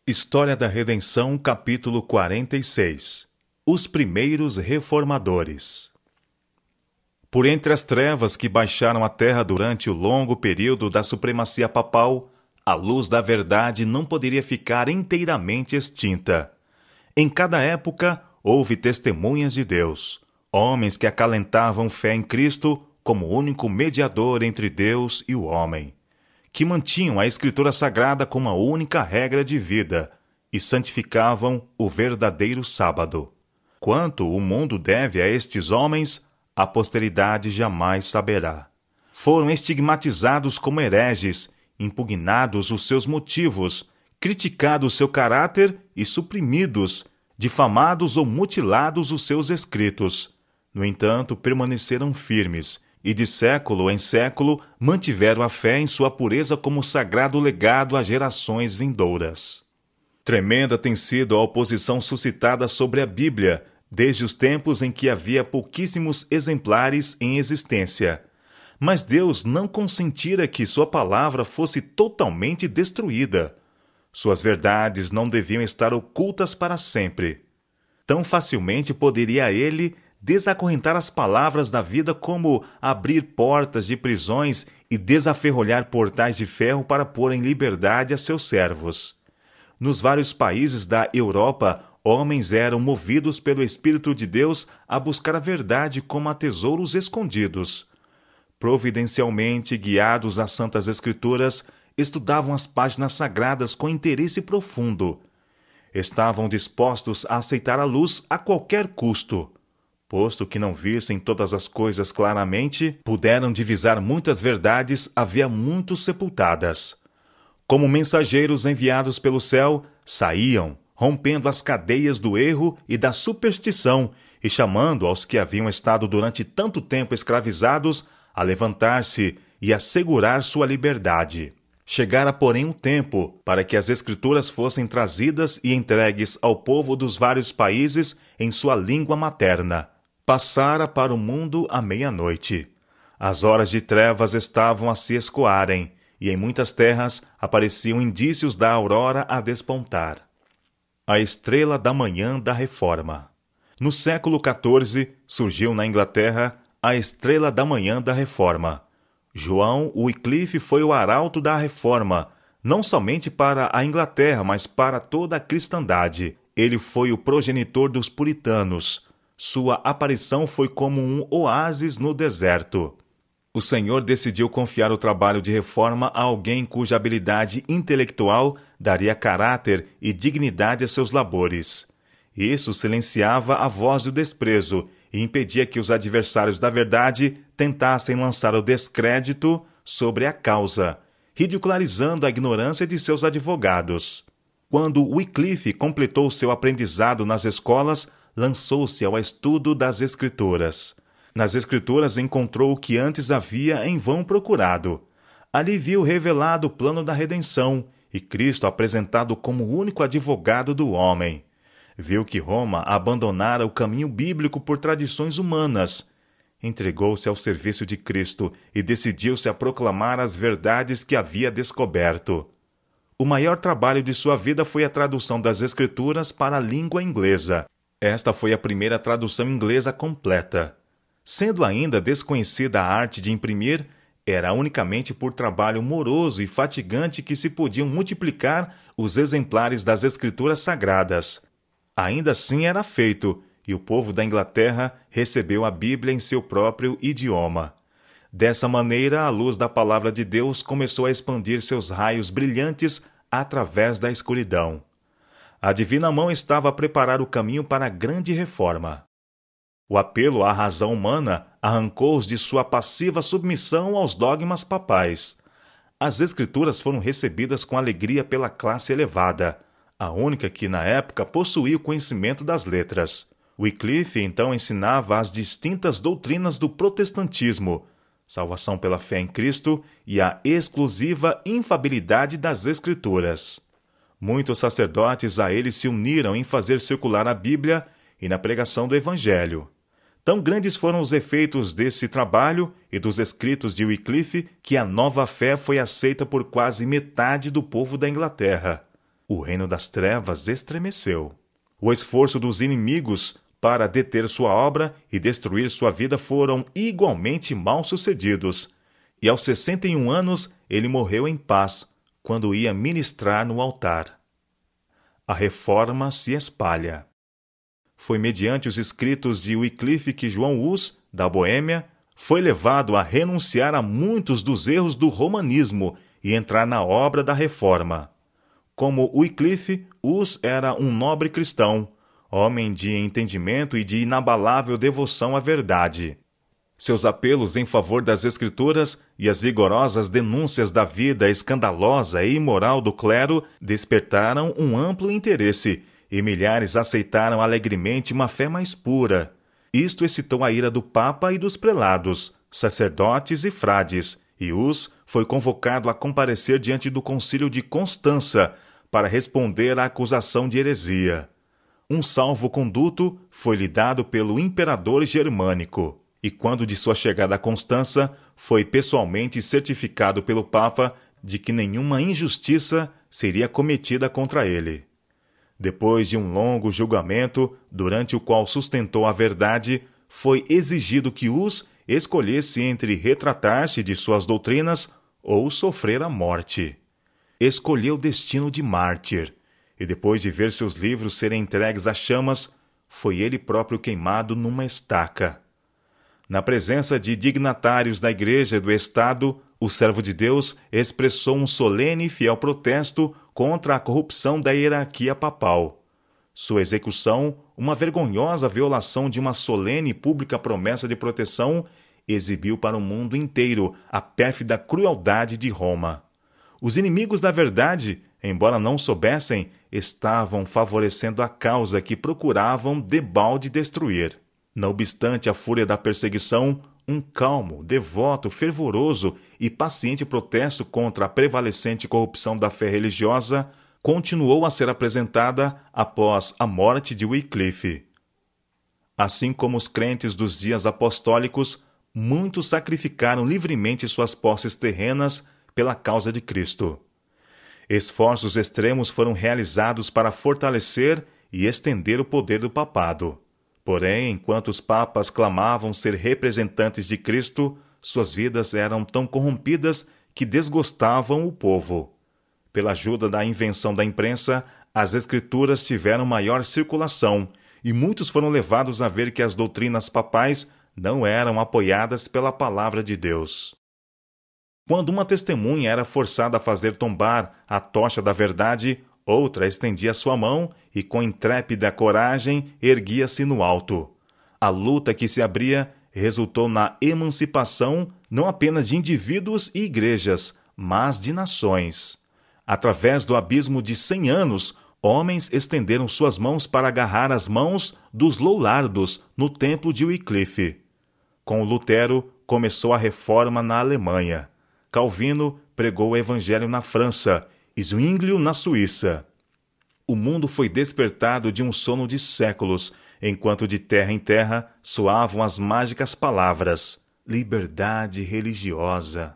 História da Redenção, capítulo 46. Os primeiros reformadores. Por entre as trevas que baixaram a terra durante o longo período da supremacia papal, a luz da verdade não poderia ficar inteiramente extinta. Em cada época, houve testemunhas de Deus, homens que acalentavam fé em Cristo como único mediador entre Deus e o homem, que mantinham a Escritura Sagrada como a única regra de vida e santificavam o verdadeiro sábado. Quanto o mundo deve a estes homens, a posteridade jamais saberá. Foram estigmatizados como hereges, impugnados os seus motivos, criticado seu caráter e suprimidos, difamados ou mutilados os seus escritos. No entanto, permaneceram firmes e de século em século mantiveram a fé em sua pureza como sagrado legado a gerações vindouras. Tremenda tem sido a oposição suscitada sobre a Bíblia, desde os tempos em que havia pouquíssimos exemplares em existência. Mas Deus não consentira que sua palavra fosse totalmente destruída. Suas verdades não deviam estar ocultas para sempre. Tão facilmente poderia ele desacorrentar as palavras da vida como abrir portas de prisões e desaferrolhar portais de ferro para pôr em liberdade a seus servos. Nos vários países da Europa, homens eram movidos pelo Espírito de Deus a buscar a verdade como a tesouros escondidos. Providencialmente guiados às Santas Escrituras, estudavam as páginas sagradas com interesse profundo. Estavam dispostos a aceitar a luz a qualquer custo. Posto que não vissem todas as coisas claramente, puderam divisar muitas verdades havia muito sepultadas. Como mensageiros enviados pelo céu, saíam, rompendo as cadeias do erro e da superstição e chamando aos que haviam estado durante tanto tempo escravizados a levantar-se e assegurar sua liberdade. Chegara, porém, um tempo para que as Escrituras fossem trazidas e entregues ao povo dos vários países em sua língua materna. Passara para o mundo a meia-noite. As horas de trevas estavam a se escoarem, e em muitas terras apareciam indícios da aurora a despontar. A estrela da manhã da Reforma. No século XIV, surgiu na Inglaterra a estrela da manhã da Reforma. João Wycliffe foi o arauto da Reforma, não somente para a Inglaterra, mas para toda a cristandade. Ele foi o progenitor dos puritanos. Sua aparição foi como um oásis no deserto. O Senhor decidiu confiar o trabalho de reforma a alguém cuja habilidade intelectual daria caráter e dignidade a seus labores. Isso silenciava a voz do desprezo e impedia que os adversários da verdade tentassem lançar o descrédito sobre a causa, ridicularizando a ignorância de seus advogados. Quando Wycliffe completou seu aprendizado nas escolas, lançou-se ao estudo das Escrituras. Nas Escrituras encontrou o que antes havia em vão procurado. Ali viu revelado o plano da redenção e Cristo apresentado como o único advogado do homem. Viu que Roma abandonara o caminho bíblico por tradições humanas. Entregou-se ao serviço de Cristo e decidiu-se a proclamar as verdades que havia descoberto. O maior trabalho de sua vida foi a tradução das Escrituras para a língua inglesa. Esta foi a primeira tradução inglesa completa. Sendo ainda desconhecida a arte de imprimir, era unicamente por trabalho moroso e fatigante que se podiam multiplicar os exemplares das Escrituras Sagradas. Ainda assim era feito, e o povo da Inglaterra recebeu a Bíblia em seu próprio idioma. Dessa maneira, a luz da palavra de Deus começou a expandir seus raios brilhantes através da escuridão. A divina mão estava a preparar o caminho para a grande reforma. O apelo à razão humana arrancou-os de sua passiva submissão aos dogmas papais. As Escrituras foram recebidas com alegria pela classe elevada, a única que na época possuía o conhecimento das letras. Wycliffe então ensinava as distintas doutrinas do protestantismo, salvação pela fé em Cristo e a exclusiva infabilidade das Escrituras. Muitos sacerdotes a ele se uniram em fazer circular a Bíblia e na pregação do Evangelho. Tão grandes foram os efeitos desse trabalho e dos escritos de Wycliffe que a nova fé foi aceita por quase metade do povo da Inglaterra. O reino das trevas estremeceu. O esforço dos inimigos para deter sua obra e destruir sua vida foram igualmente mal-sucedidos. E aos 61 anos ele morreu em paz, quando ia ministrar no altar. A reforma se espalha. Foi mediante os escritos de Wycliffe que João Hus, da Boêmia, foi levado a renunciar a muitos dos erros do romanismo e entrar na obra da reforma. Como Wycliffe, Hus era um nobre cristão, homem de entendimento e de inabalável devoção à verdade. Seus apelos em favor das Escrituras e as vigorosas denúncias da vida escandalosa e imoral do clero despertaram um amplo interesse, e milhares aceitaram alegremente uma fé mais pura. Isto excitou a ira do Papa e dos prelados, sacerdotes e frades, e Hus foi convocado a comparecer diante do Concílio de Constança para responder à acusação de heresia. Um salvo-conduto foi-lhe dado pelo imperador germânico, e quando de sua chegada a Constança, foi pessoalmente certificado pelo Papa de que nenhuma injustiça seria cometida contra ele. Depois de um longo julgamento, durante o qual sustentou a verdade, foi exigido que Hus escolhesse entre retratar-se de suas doutrinas ou sofrer a morte. Escolheu o destino de mártir, e depois de ver seus livros serem entregues às chamas, foi ele próprio queimado numa estaca. Na presença de dignatários da Igreja e do Estado, o servo de Deus expressou um solene e fiel protesto contra a corrupção da hierarquia papal. Sua execução, uma vergonhosa violação de uma solene e pública promessa de proteção, exibiu para o mundo inteiro a pérfida crueldade de Roma. Os inimigos da verdade, embora não soubessem, estavam favorecendo a causa que procuravam debalde destruir. Não obstante a fúria da perseguição, um calmo, devoto, fervoroso e paciente protesto contra a prevalecente corrupção da fé religiosa continuou a ser apresentada após a morte de Wycliffe. Assim como os crentes dos dias apostólicos, muitos sacrificaram livremente suas posses terrenas pela causa de Cristo. Esforços extremos foram realizados para fortalecer e estender o poder do papado. Porém, enquanto os papas clamavam ser representantes de Cristo, suas vidas eram tão corrompidas que desgostavam o povo. Pela ajuda da invenção da imprensa, as Escrituras tiveram maior circulação, e muitos foram levados a ver que as doutrinas papais não eram apoiadas pela palavra de Deus. Quando uma testemunha era forçada a fazer tombar a tocha da verdade, outra estendia sua mão e, com intrépida coragem, erguia-se no alto. A luta que se abria resultou na emancipação não apenas de indivíduos e igrejas, mas de nações. Através do abismo de 100 anos, homens estenderam suas mãos para agarrar as mãos dos Lollardos no templo de Wycliffe. Com Lutero, começou a reforma na Alemanha. Calvino pregou o evangelho na França e Zwinglio na Suíça. O mundo foi despertado de um sono de séculos, enquanto de terra em terra soavam as mágicas palavras: liberdade religiosa.